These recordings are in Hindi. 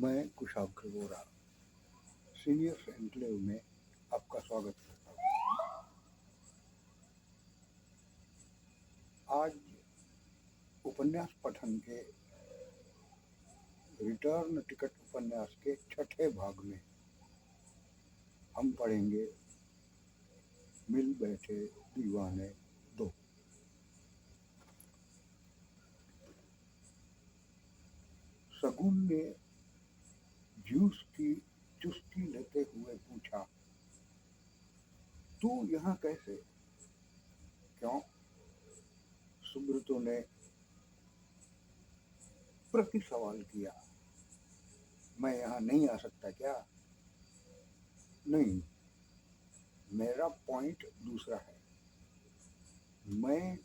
मैं कुशाग्र वोरा सीनियर्स एन्क्लेव में आपका स्वागत करता हूँ। आज उपन्यास पठन के रिटर्न टिकट उपन्यास के छठे भाग में हम पढ़ेंगे मिल बैठे दीवाने दो। शगुन ने जूस की चुस्की लेते हुए पूछा, तू यहाँ कैसे? क्यों? सुब्रतो ने प्रति सवाल किया। मैं यहाँ नहीं आ सकता क्या? नहीं, मेरा पॉइंट दूसरा है। मैं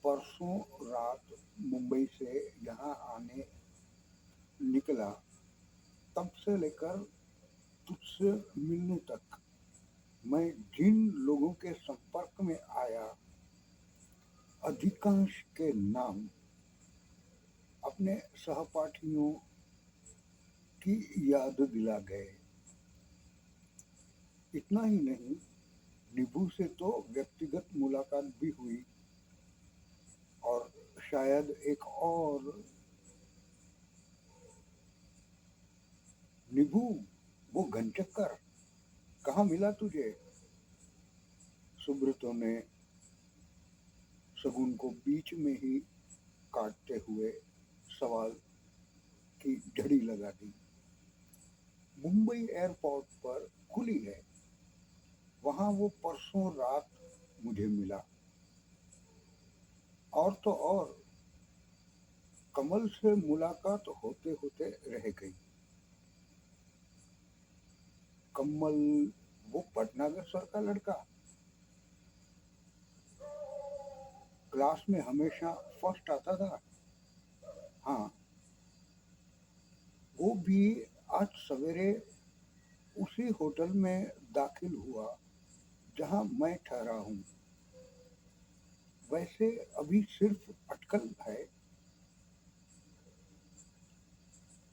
परसों रात मुंबई से यहाँ आने निकला, तब से लेकर तुझसे मिलने तक मैं जिन लोगों के संपर्क में आया, अधिकांश के नाम अपने सहपाठियों की याद दिला गए। इतना ही नहीं, निभू से तो व्यक्तिगत मुलाकात भी हुई और शायद एक और। निभू, वो घनचक्कर कहाँ मिला तुझे? सुब्रतो ने शगुन को बीच में ही काटते हुए सवाल की झड़ी लगा दी। मुंबई एयरपोर्ट पर खुली है, वहां वो परसों रात मुझे मिला। और तो और कमल से मुलाकात होते होते रह गई। कमल, वो भटनागर सर का लड़का, क्लास में हमेशा फर्स्ट आता था। हाँ, वो भी आज सवेरे उसी होटल में दाखिल हुआ जहां मैं ठहरा हूँ। वैसे अभी सिर्फ अटकल है,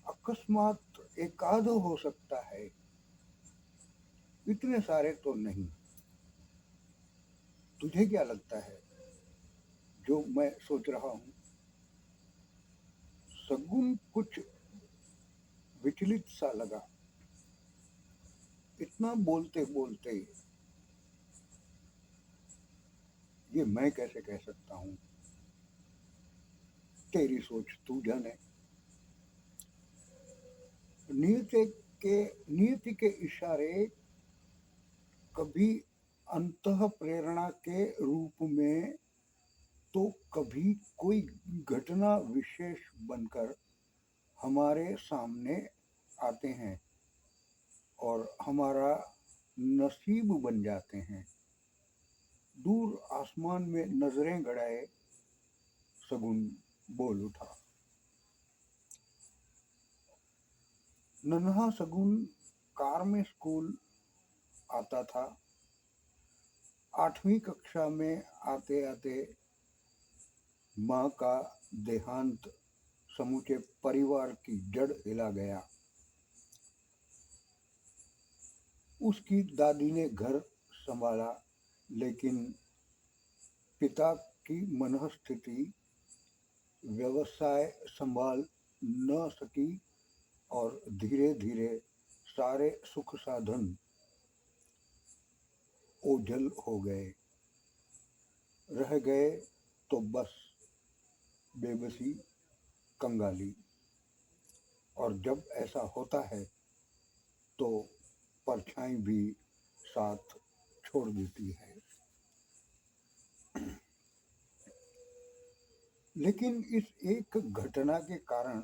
अकस्मात एकाध हो सकता है, इतने सारे तो नहीं। तुझे क्या लगता है जो मैं सोच रहा हूँ? शगुन कुछ विचलित सा लगा। इतना बोलते बोलते ये मैं कैसे कह सकता हूँ? तेरी सोच तू जाने। नियति के इशारे कभी अंतः प्रेरणा के रूप में, तो कभी कोई घटना विशेष बनकर हमारे सामने आते हैं और हमारा नसीब बन जाते हैं। दूर आसमान में नजरें गड़ाए शगुन बोल उठा। नन्हा शगुन कार में स्कूल आता था। 8वीं कक्षा में आते आते माँ का देहांत समूचे परिवार की जड़ हिला गया। उसकी दादी ने घर संभाला, लेकिन पिता की मनःस्थिति व्यवसाय संभाल न सकी और धीरे धीरे सारे सुख साधन ओझल हो गए। रह गए तो बस बेबसी, कंगाली। और जब ऐसा होता है तो परछाई भी साथ छोड़ देती है। लेकिन इस एक घटना के कारण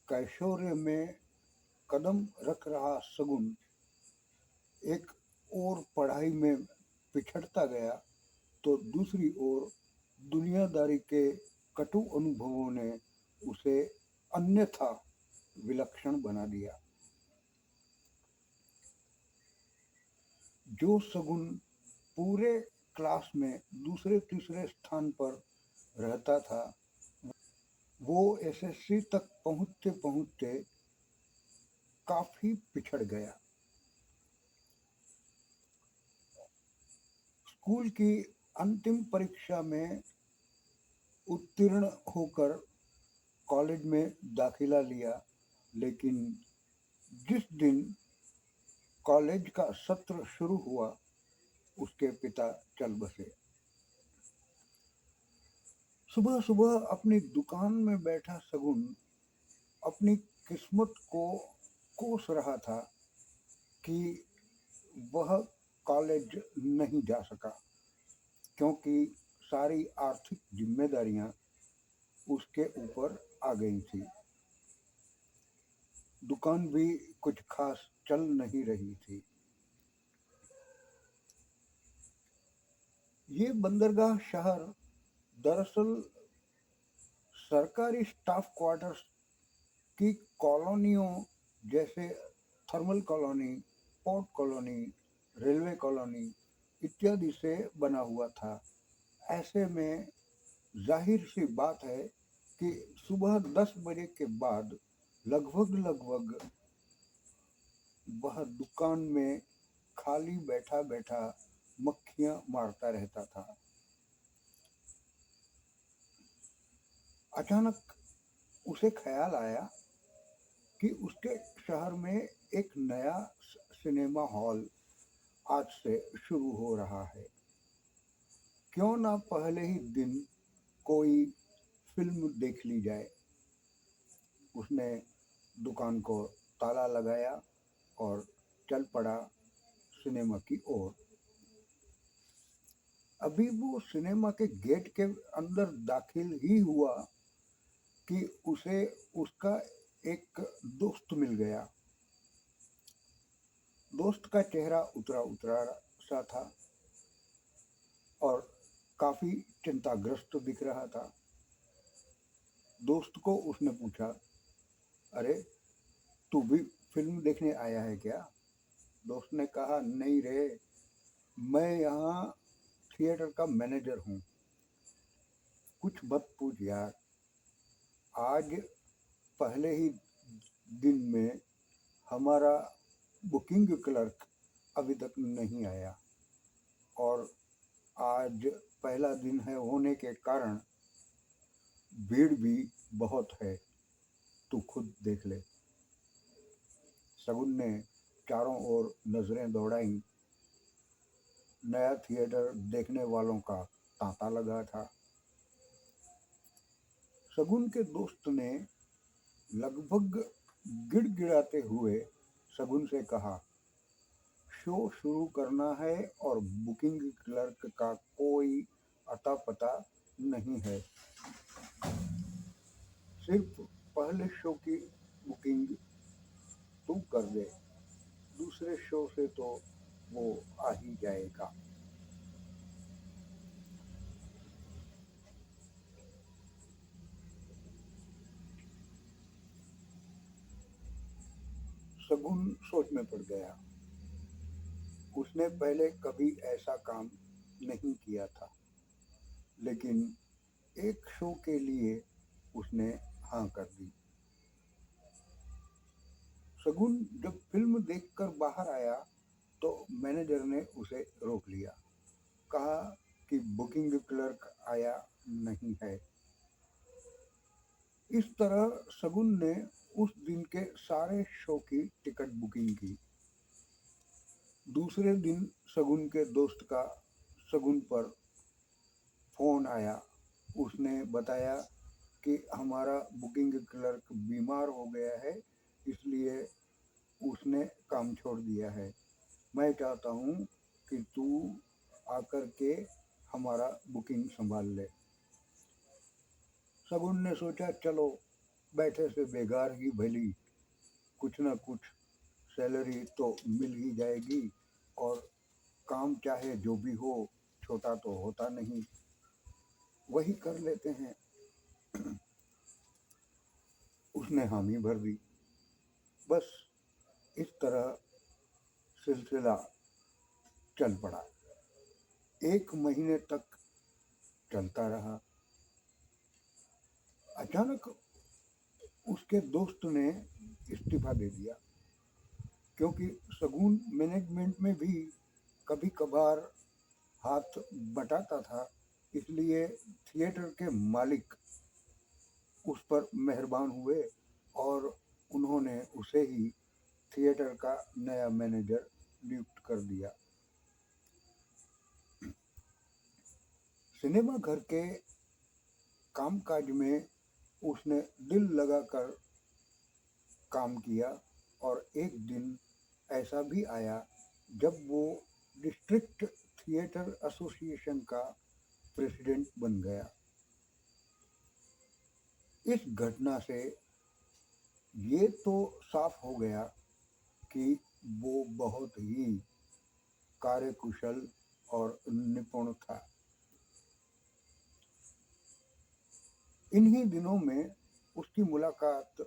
कैशोर्य में कदम रख रहा शगुन एक ओर पढ़ाई में पिछड़ता गया, तो दूसरी ओर दुनियादारी के कटु अनुभवों ने उसे अन्यथा विलक्षण बना दिया। जो शगुन पूरे क्लास में दूसरे तीसरे स्थान पर रहता था, वो एसएससी तक पहुंचते पहुंचते काफी पिछड़ गया। स्कूल की अंतिम परीक्षा में उत्तीर्ण होकर कॉलेज में दाखिला लिया, लेकिन जिस दिन कॉलेज का सत्र शुरू हुआ उसके पिता चल बसे। सुबह सुबह अपनी दुकान में बैठा शगुन अपनी किस्मत को कोस रहा था कि वह कॉलेज नहीं जा सका, क्योंकि सारी आर्थिक जिम्मेदारियां उसके ऊपर आ गई थी। दुकान भी कुछ खास चल नहीं रही थी। ये बंदरगाह शहर दरअसल सरकारी स्टाफ क्वार्टर्स की कॉलोनियों जैसे thermal colony, port colony, railway colony इत्यादि से बना हुआ था। ऐसे में जाहिर सी बात है कि सुबह 10 बजे के बाद लगभग लगभग वह दुकान में खाली बैठा बैठा मक्खियां मारता रहता था। अचानक उसे ख्याल आया कि उसके शहर में एक नया सिनेमा हॉल आज से शुरू हो रहा है। क्यों ना पहले ही दिन कोई फिल्म देख ली जाए। उसने दुकान को ताला लगाया और चल पड़ा सिनेमा की ओर। अभी वो सिनेमा के गेट के अंदर दाखिल ही हुआ कि उसे उसका एक दोस्त मिल गया। दोस्त का चेहरा उतरा उतरा सा था और काफी चिंताग्रस्त दिख रहा था। दोस्त को उसने पूछा, अरे तू भी फिल्म देखने आया है क्या? दोस्त ने कहा, नहीं रे, मैं यहाँ थिएटर का मैनेजर हूँ। कुछ मत पूछ यार, आज पहले ही दिन में हमारा बुकिंग क्लर्क अभी तक नहीं आया और आज पहला दिन है होने के कारण भीड़ भी बहुत है, तू खुद देख ले। शगुन ने चारों ओर नजरें दौड़ाई। नया थिएटर देखने वालों का तांता लगा था। शगुन के दोस्त ने लगभग गिड़गिड़ाते हुए शगुन से कहा, शो शुरू करना है और बुकिंग क्लर्क का कोई अता पता नहीं है। सिर्फ पहले शो की बुकिंग तू कर दे, दूसरे शो से तो वो आ ही जाएगा। शगुन सोच में पड़ गया। उसने पहले कभी ऐसा काम नहीं किया था, लेकिन एक शो के लिए उसने हाँ कर दी। शगुन जब फिल्म देखकर बाहर आया तो मैनेजर ने उसे रोक लिया। कहा कि बुकिंग क्लर्क आया नहीं है। इस तरह शगुन ने उस दिन के सारे शो की टिकट बुकिंग की। दूसरे दिन शगुन के दोस्त का शगुन पर फोन आया। उसने बताया कि हमारा बुकिंग क्लर्क बीमार हो गया है, इसलिए उसने काम छोड़ दिया है। मैं चाहता हूँ कि तू आकर के हमारा बुकिंग संभाल ले। शगुन ने सोचा, चलो बैठे से बेकार ही भली, कुछ ना कुछ सैलरी तो मिल ही जाएगी और काम चाहे जो भी हो, छोटा तो होता नहीं, वही कर लेते हैं। उसने हामी भर दी। बस इस तरह सिलसिला चल पड़ा। 1 महीने तक चलता रहा। अचानक उसके दोस्त ने इस्तीफा दे दिया, क्योंकि शगुन मैनेजमेंट में भी कभी कभार हाथ बटाता था, इसलिए थिएटर के मालिक उस पर मेहरबान हुए और उन्होंने उसे ही थिएटर का नया मैनेजर नियुक्त कर दिया। सिनेमा घर के कामकाज में उसने दिल लगाकर काम किया और एक दिन ऐसा भी आया जब वो डिस्ट्रिक्ट थिएटर एसोसिएशन का प्रेसिडेंट बन गया। इस घटना से ये तो साफ हो गया कि वो बहुत ही कार्यकुशल और निपुण था। इन्हीं दिनों में उसकी मुलाकात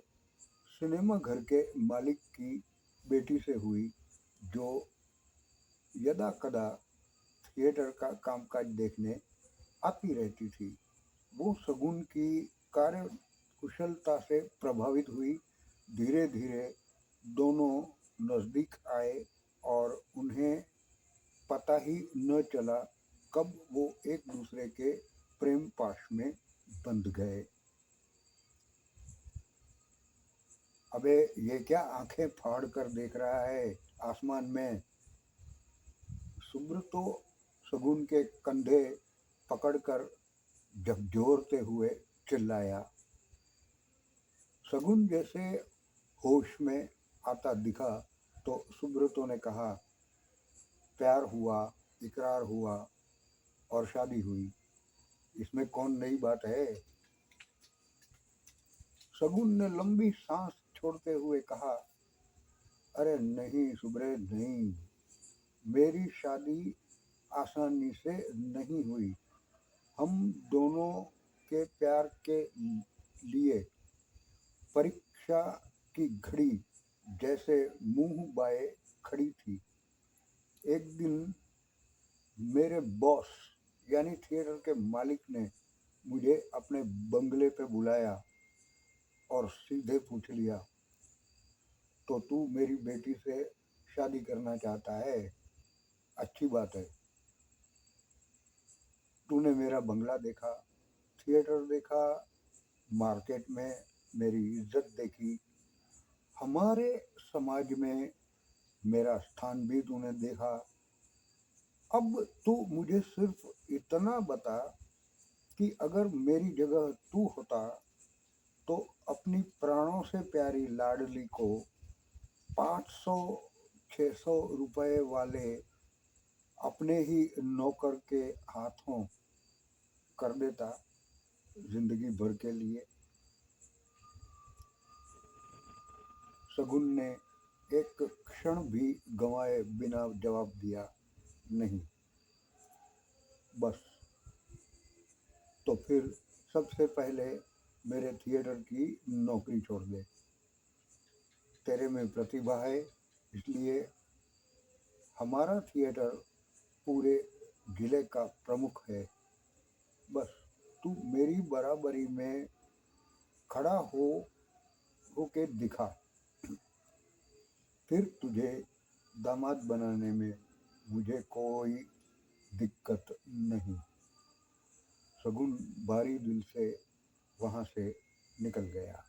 सिनेमा घर के मालिक की बेटी से हुई, जो यदा कदा थिएटर का कामकाज देखने आती रहती थी। वो शगुन की कार्य कुशलता से प्रभावित हुई। धीरे धीरे दोनों नज़दीक आए और उन्हें पता ही न चला कब वो एक दूसरे के प्रेम पाश में बंध गए। अबे ये क्या आंखें फाड़ कर देख रहा है आसमान में? सुब्रतो शगुन के कंधे पकड़कर झकझोरते हुए चिल्लाया। शगुन जैसे होश में आता दिखा तो सुब्रतो ने कहा, प्यार हुआ, इकरार हुआ और शादी हुई, इसमें कौन नई बात है? शगुन ने लंबी सांस छोड़ते हुए कहा, अरे नहीं सुब्रे नहीं, मेरी शादी आसानी से नहीं हुई। हम दोनों के प्यार के लिए परीक्षा की घड़ी जैसे मुंह बाए खड़ी थी। एक दिन मेरे बॉस यानी थिएटर के मालिक ने मुझे अपने बंगले पे बुलाया और सीधे पूछ लिया, तो तू मेरी बेटी से शादी करना चाहता है? अच्छी बात है। तूने मेरा बंगला देखा, थिएटर देखा, मार्केट में मेरी इज्जत देखी, हमारे समाज में मेरा स्थान भी तूने देखा। अब तू मुझे सिर्फ इतना बता कि अगर मेरी जगह तू होता तो अपनी प्राणों से प्यारी लाडली को 500-600 रुपए वाले अपने ही नौकर के हाथों कर देता जिंदगी भर के लिए। शगुन ने एक क्षण भी गंवाए बिना जवाब दिया, नहीं। बस तो फिर सबसे पहले मेरे थिएटर की नौकरी छोड़ दे। तेरे में प्रतिभा है, इसलिए हमारा थिएटर पूरे जिले का प्रमुख है। बस तू मेरी बराबरी में खड़ा होके दिखा, फिर तुझे दामाद बनाने में मुझे कोई दिक्कत नहीं। शगुन भारी दिल से वहाँ से निकल गया।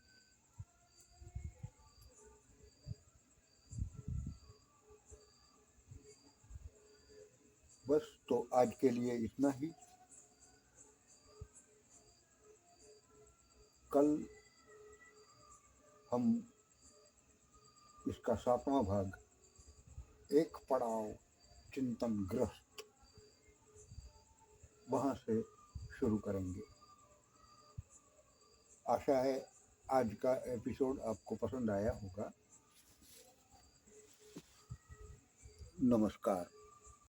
बस तो आज के लिए इतना ही। कल हम इसका 7वां भाग, एक पड़ाव चिंतनग्रस्त, वहाँ से शुरू करेंगे। आशा है आज का एपिसोड आपको पसंद आया होगा। नमस्कार।